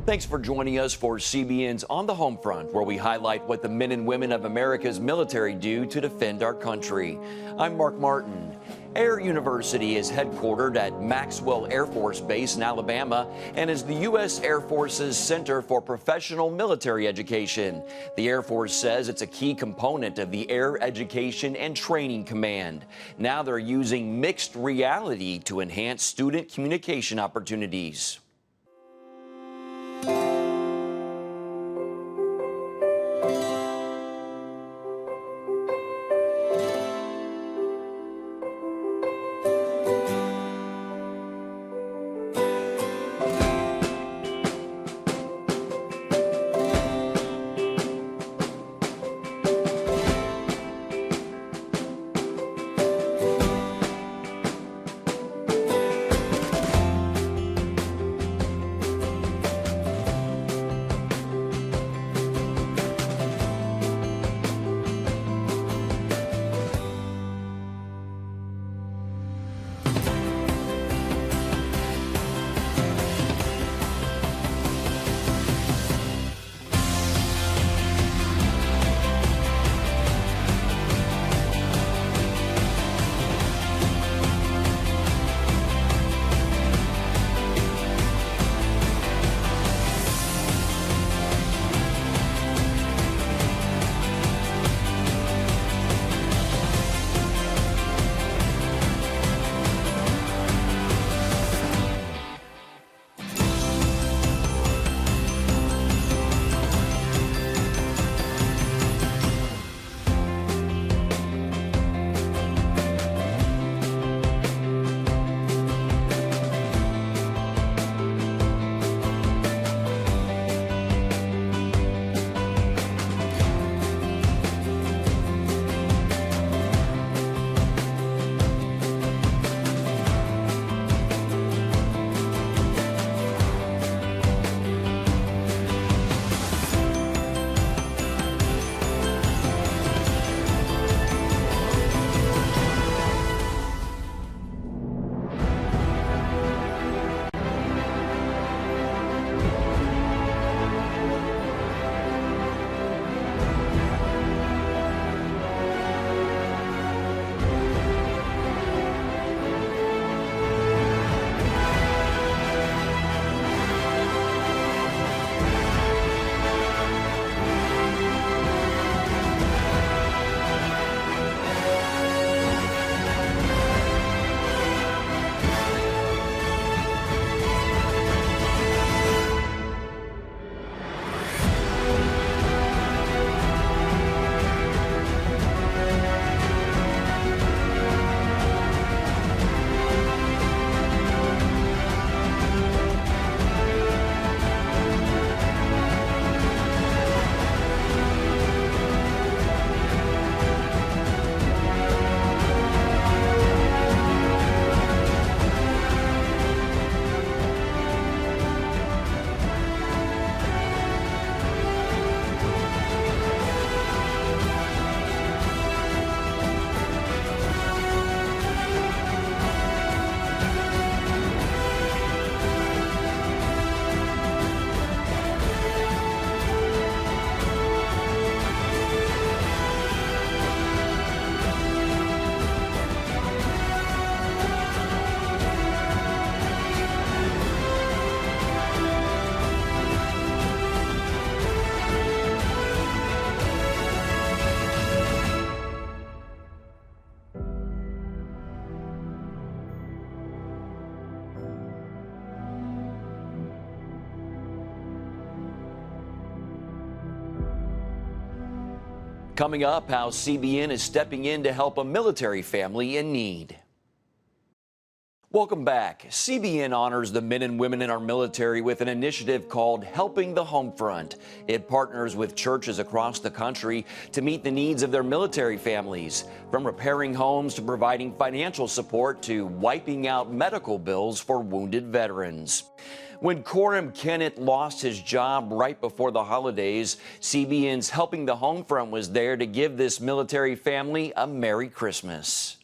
Thanks for joining us for CBN's On the Home Front, where we highlight what the men and women of America's military do to defend our country. I'm Mark Martin. Air University is headquartered at Maxwell Air Force Base in Alabama and is the U.S. Air Force's Center for Professional Military Education. The Air Force says it's a key component of the Air Education and Training Command. Now they're using mixed reality to enhance student communication opportunities. Coming up, how CBN is stepping in to help a military family in need. Welcome back. CBN honors the men and women in our military with an initiative called Helping the Home Front. It partners with churches across the country to meet the needs of their military families, from repairing homes to providing financial support to wiping out medical bills for wounded veterans. When Coram Kennett lost his job right before the holidays, CBN's Helping the Home Front was there to give this military family a Merry Christmas.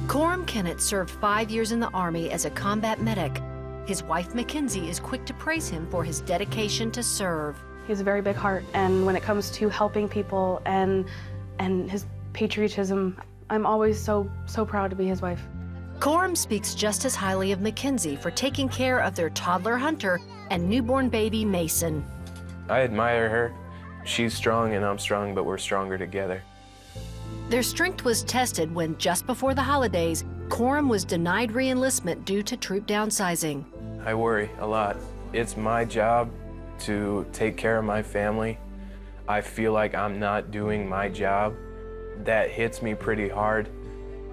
Coram Kennett served 5 years in the Army as a combat medic. His wife, Mackenzie, is quick to praise him for his dedication to serve. He has a very big heart, and when it comes to helping people and his patriotism, I'm always so proud to be his wife. Coram speaks just as highly of Mackenzie for taking care of their toddler Hunter and newborn baby Mason. I admire her. She's strong and I'm strong, but we're stronger together. Their strength was tested when, just before the holidays, Coram was denied re-enlistment due to troop downsizing. I worry a lot. It's my job to take care of my family. I feel like I'm not doing my job. That hits me pretty hard.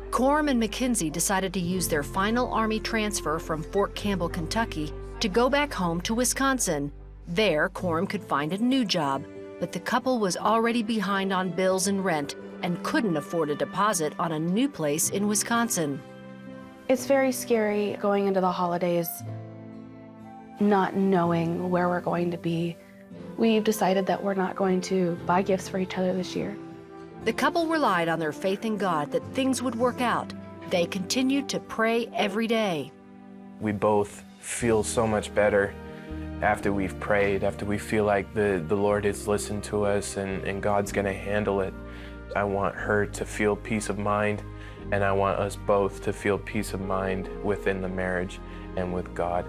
Coram and Mackenzie decided to use their final Army transfer from Fort Campbell, Kentucky, to go back home to Wisconsin. There, Coram could find a new job, but the couple was already behind on bills and rent and couldn't afford a deposit on a new place in Wisconsin. It's very scary going into the holidays, not knowing where we're going to be. We've decided that we're not going to buy gifts for each other this year. The couple relied on their faith in God that things would work out. They continued to pray every day. We both feel so much better after we've prayed, after we feel like the Lord has listened to us and God's gonna handle it. I want her to feel peace of mind, and I want us both to feel peace of mind within the marriage and with God.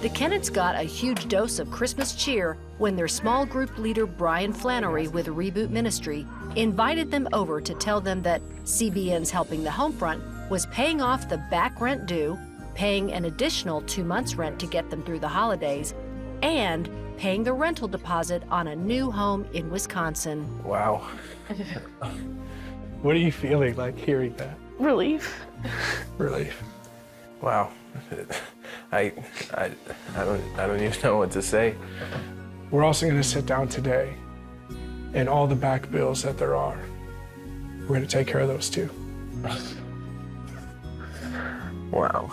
The Kennetts got a huge dose of Christmas cheer when their small group leader, Brian Flannery with Reboot Ministry, invited them over to tell them that CBN's Helping the Homefront was paying off the back rent due, paying an additional 2 months' rent to get them through the holidays, and paying the rental deposit on a new home in Wisconsin. Wow. What are you feeling like hearing that? Relief. Relief. Wow. I don't even know what to say. We're also going to sit down today, and all the back bills that there are, we're going to take care of those too. Wow.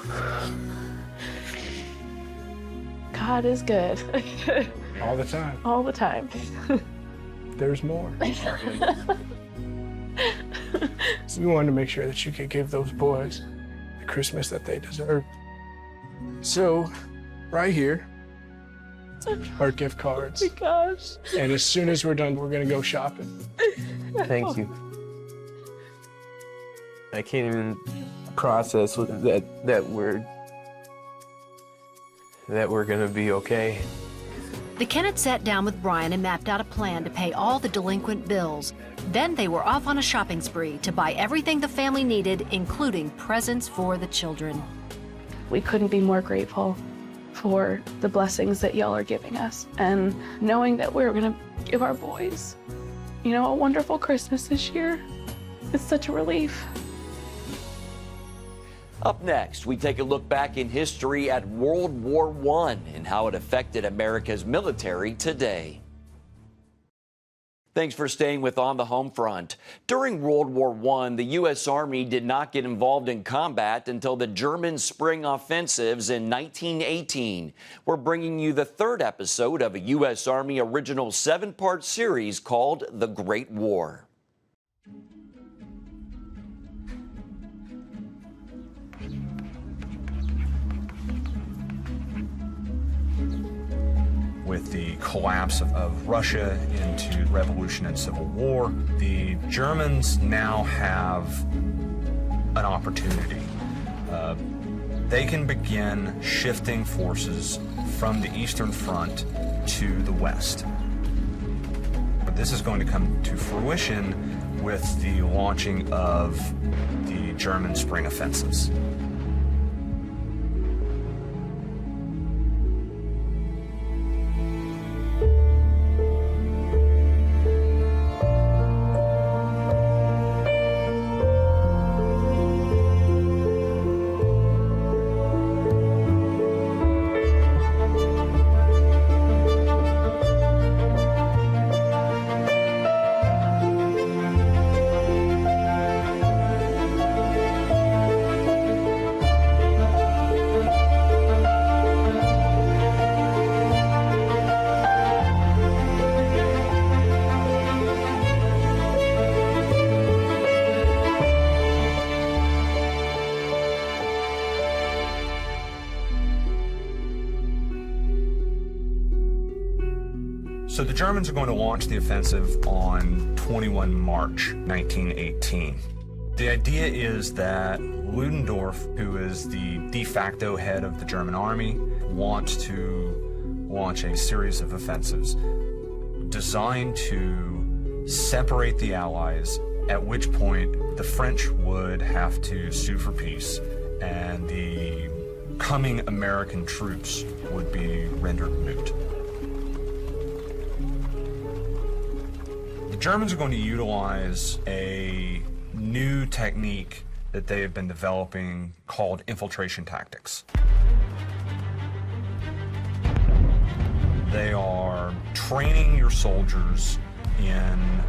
God is good. All the time. All the time. There's more. So we wanted to make sure that you could give those boys the Christmas that they deserve. So, right here are gift cards. Oh my gosh. And as soon as we're done, we're gonna go shopping. Thank you. I can't even process that we're gonna be okay. The Kennetts sat down with Brian and mapped out a plan to pay all the delinquent bills. Then they were off on a shopping spree to buy everything the family needed, including presents for the children. We couldn't be more grateful for the blessings that y'all are giving us, and knowing that we're gonna give our boys, a wonderful Christmas this year. It's such a relief. Up next, we take a look back in history at World War I and how it affected America's military today. Thanks for staying with On the Home Front. During World War I, the U.S. Army did not get involved in combat until the German spring offensives in 1918. We're bringing you the third episode of a U.S. Army original 7-part series called The Great War. With the collapse of Russia into revolution and civil war, the Germans now have an opportunity. They can begin shifting forces from the Eastern Front to the West. But this is going to come to fruition with the launching of the German spring offensives. So the Germans are going to launch the offensive on 21 March 1918. The idea is that Ludendorff, who is the de facto head of the German army, wants to launch a series of offensives designed to separate the Allies, at which point the French would have to sue for peace and the coming American troops would be rendered moot. The Germans are going to utilize a new technique that they have been developing called infiltration tactics. They are training your soldiers in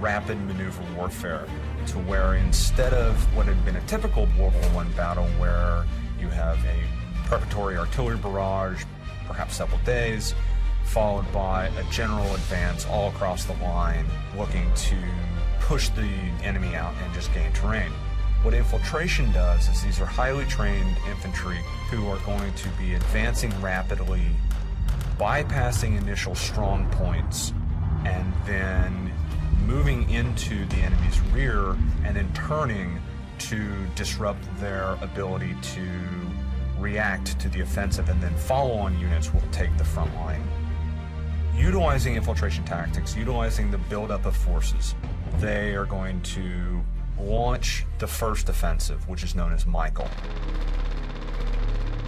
rapid maneuver warfare to where instead of what had been a typical World War I battle where you have a preparatory artillery barrage, perhaps several days, followed by a general advance all across the line looking to push the enemy out and just gain terrain. What infiltration does is these are highly trained infantry who are going to be advancing rapidly, bypassing initial strong points, and then moving into the enemy's rear and then turning to disrupt their ability to react to the offensive, and then follow-on units will take the front line. Utilizing infiltration tactics, utilizing the buildup of forces, they are going to launch the first offensive, which is known as Michael.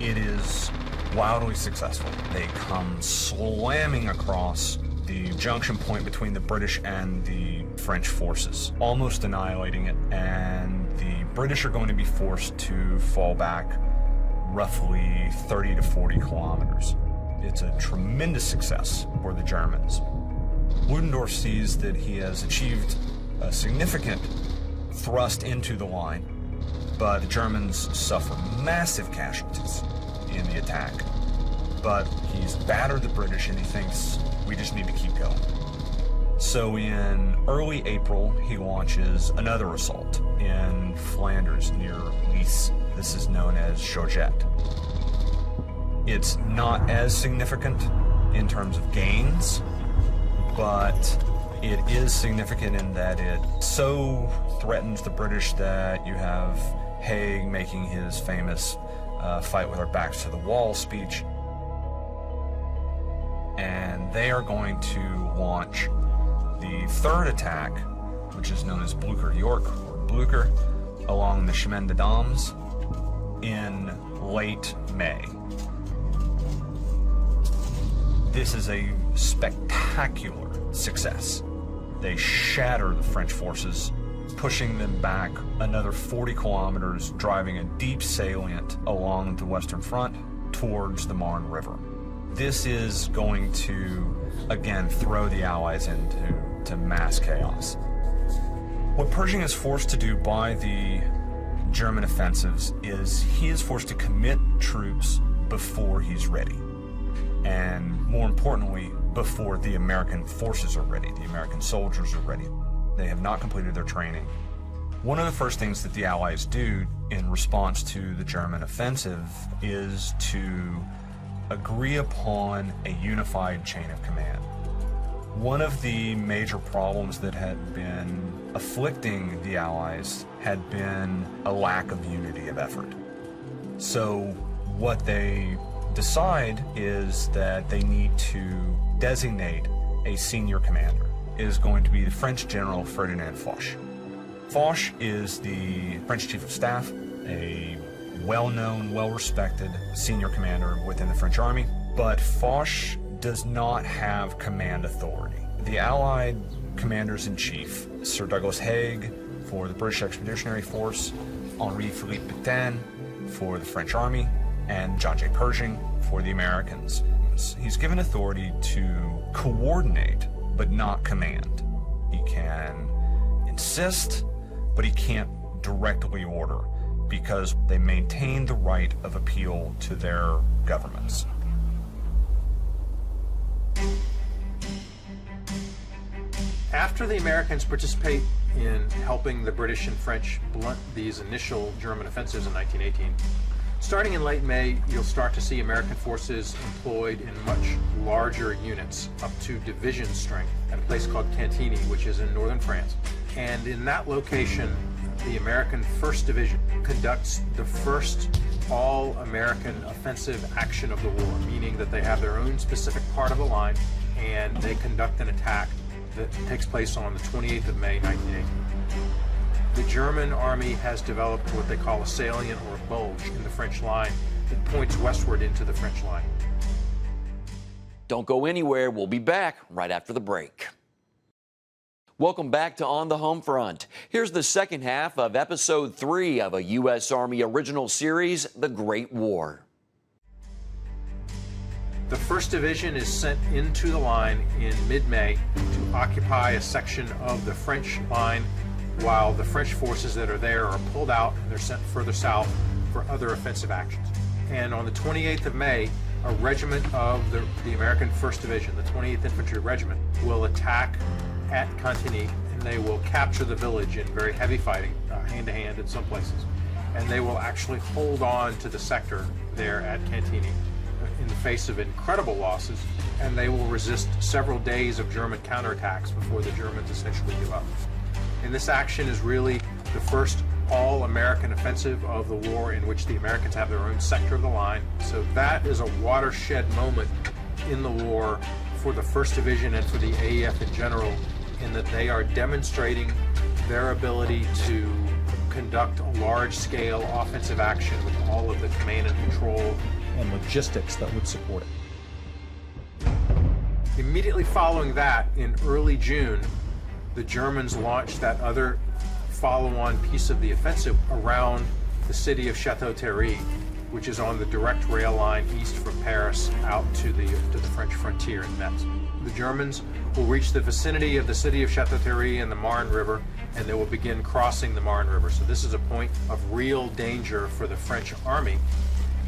It is wildly successful. They come slamming across the junction point between the British and the French forces, almost annihilating it, and the British are going to be forced to fall back roughly 30 to 40 kilometers. It's a tremendous success for the Germans. Ludendorff sees that he has achieved a significant thrust into the line, but the Germans suffer massive casualties in the attack. But he's battered the British and he thinks we just need to keep going. So in early April, he launches another assault in Flanders near Meuse. This is known as Georgette. It's not as significant in terms of gains, but it is significant in that it so threatens the British that you have Haig making his famous fight with our backs to the wall speech. And they are going to launch the third attack, which is known as Blucher-York, or Blucher, along the Chemin des Dames in late May. This is a spectacular success. They shatter the French forces, pushing them back another 40 kilometers, driving a deep salient along the Western Front towards the Marne River. This is going to, again, throw the Allies into mass chaos. What Pershing is forced to do by the German offensives is he is forced to commit troops before he's ready. And more importantly, before the American forces are ready, the American soldiers are ready. They have not completed their training. One of the first things that the Allies do in response to the German offensive is to agree upon a unified chain of command. One of the major problems that had been afflicting the Allies had been a lack of unity of effort. So what they decide is that they need to designate a senior commander. It is going to be the French General Ferdinand Foch. Foch is the French Chief of Staff, a well-known, well-respected senior commander within the French Army, but Foch does not have command authority. The Allied commanders-in-chief, Sir Douglas Haig for the British Expeditionary Force, Henri-Philippe Pétain for the French Army, and John J. Pershing for the Americans. He's given authority to coordinate, but not command. He can insist, but he can't directly order, because they maintain the right of appeal to their governments. After the Americans participate in helping the British and French blunt these initial German offensives in 1918, Starting in late May, you'll start to see American forces employed in much larger units, up to division strength, at a place called Cantigny, which is in northern France. And in that location, the American 1st Division conducts the first all-American offensive action of the war, meaning that they have their own specific part of the line, and they conduct an attack that takes place on the 28th of May, 1918. The German army has developed what they call a salient or a bulge in the French line that points westward into the French line. Don't go anywhere. We'll be back right after the break. Welcome back to On the Home Front. Here's the second half of Episode 3 of a U.S. Army original series, The Great War. The 1st Division is sent into the line in mid-May to occupy a section of the French line, while the French forces that are there are pulled out and they're sent further south for other offensive actions. And on the 28th of May, a regiment of the American 1st Division, the 28th Infantry Regiment, will attack at Cantigny, and they will capture the village in very heavy fighting, hand-to-hand in some places. And they will actually hold on to the sector there at Cantigny in the face of incredible losses, and they will resist several days of German counterattacks before the Germans essentially give up. And this action is really the first all-American offensive of the war in which the Americans have their own sector of the line. So that is a watershed moment in the war for the 1st Division and for the AEF in general, in that they are demonstrating their ability to conduct a large-scale offensive action with all of the command and control And logistics that would support it. Immediately following that, in early June, the Germans launched that other follow-on piece of the offensive around the city of Château-Thierry, which is on the direct rail line east from Paris out to the French frontier in Metz. The Germans will reach the vicinity of the city of Château-Thierry and the Marne River, and they will begin crossing the Marne River. So this is a point of real danger for the French army,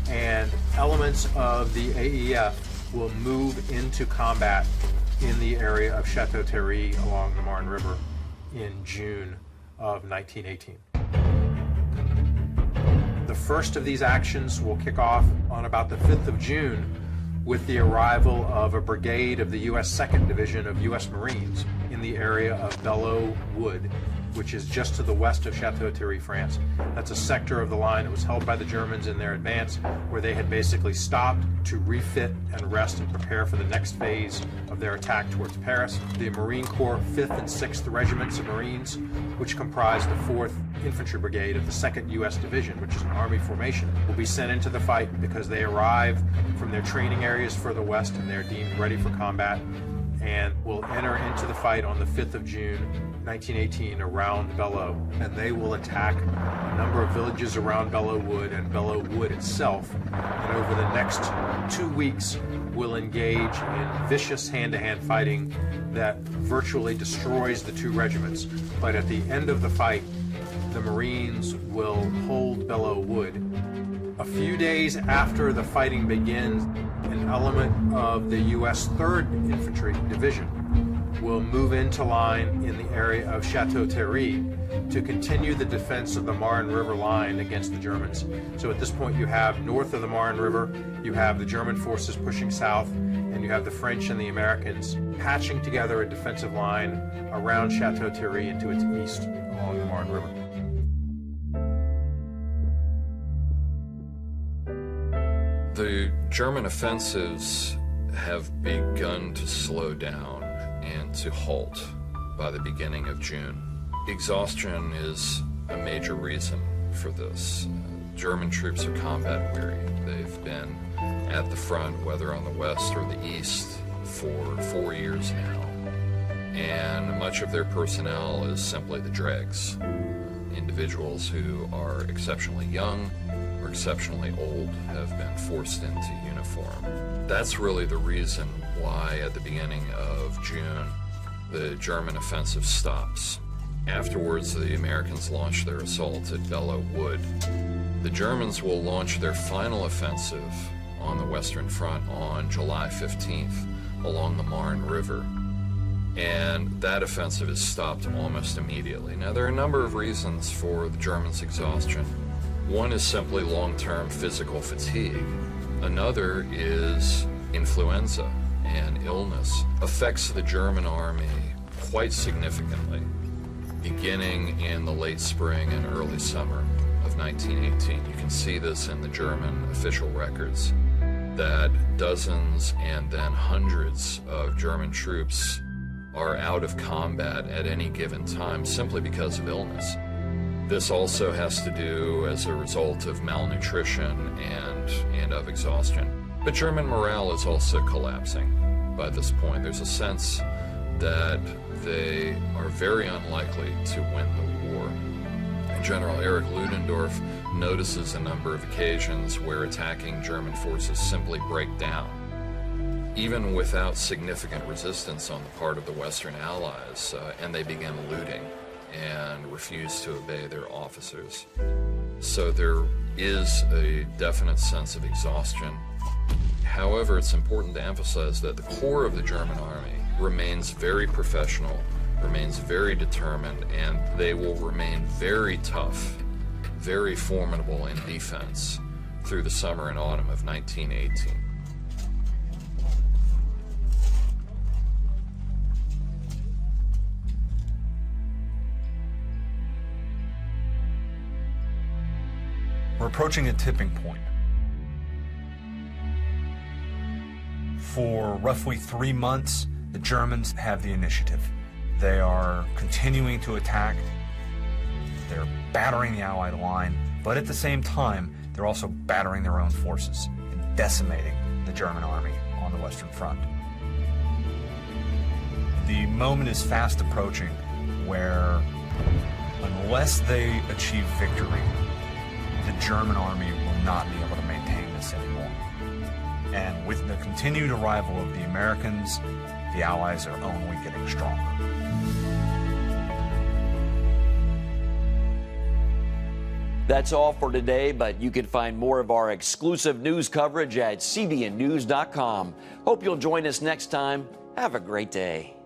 and elements of the AEF will move into combat in the area of Château-Thierry along the Marne River in June of 1918. The first of these actions will kick off on about the 5th of June with the arrival of a brigade of the U.S. 2nd Division of U.S. Marines in the area of Belleau Wood, which is just to the west of Château-Thierry, France. That's a sector of the line that was held by the Germans in their advance, where they had basically stopped to refit and rest and prepare for the next phase of their attack towards Paris. The Marine Corps 5th and 6th Regiments of Marines, which comprise the 4th Infantry Brigade of the 2nd U.S. Division, which is an Army formation, will be sent into the fight because they arrive from their training areas further west and they're deemed ready for combat, and will enter into the fight on the 5th of June, 1918, around Belleau. And they will attack a number of villages around Belleau Wood and Belleau Wood itself. And over the next 2 weeks, will engage in vicious hand-to-hand fighting that virtually destroys the two regiments. But at the end of the fight, the Marines will hold Belleau Wood. A few days after the fighting begins, an element of the U.S. 3rd Infantry Division will move into line in the area of Château-Thierry to continue the defense of the Marne River line against the Germans. So at this point you have north of the Marne River, you have the German forces pushing south, and you have the French and the Americans patching together a defensive line around Château-Thierry and to its east along the Marne River. The German offensives have begun to slow down and to halt by the beginning of June. Exhaustion is a major reason for this. German troops are combat weary. They've been at the front, whether on the west or the east, for 4 years now. And much of their personnel is simply the dregs. Individuals who are exceptionally young or exceptionally old have been forced into uniform. That's really the reason why at the beginning of June the German offensive stops. Afterwards, the Americans launch their assault at Belleau Wood. The Germans will launch their final offensive on the Western Front on July 15th along the Marne River. And that offensive is stopped almost immediately. Now, there are a number of reasons for the Germans' exhaustion. One is simply long-term physical fatigue. Another is influenza, and illness affects the German army quite significantly, beginning in the late spring and early summer of 1918. You can see this in the German official records, that dozens and then hundreds of German troops are out of combat at any given time simply because of illness. This also has to do as a result of malnutrition and of exhaustion. But German morale is also collapsing by this point. There's a sense that they are very unlikely to win the war. And General Erich Ludendorff notices a number of occasions where attacking German forces simply break down, even without significant resistance on the part of the Western Allies, and they begin looting and refuse to obey their officers. So there is a definite sense of exhaustion. However, it's important to emphasize that the core of the German army remains very professional, remains very determined, and they will remain very tough, very formidable in defense through the summer and autumn of 1918. We're approaching a tipping point. For roughly 3 months, the Germans have the initiative. They are continuing to attack. They're battering the Allied line, but at the same time, they're also battering their own forces and decimating the German army on the Western Front. The moment is fast approaching where, unless they achieve victory, the German army will not be able to maintain this anymore. And with the continued arrival of the Americans, the Allies are only getting stronger. That's all for today, but you can find more of our exclusive news coverage at cbnnews.com. Hope you'll join us next time. Have a great day.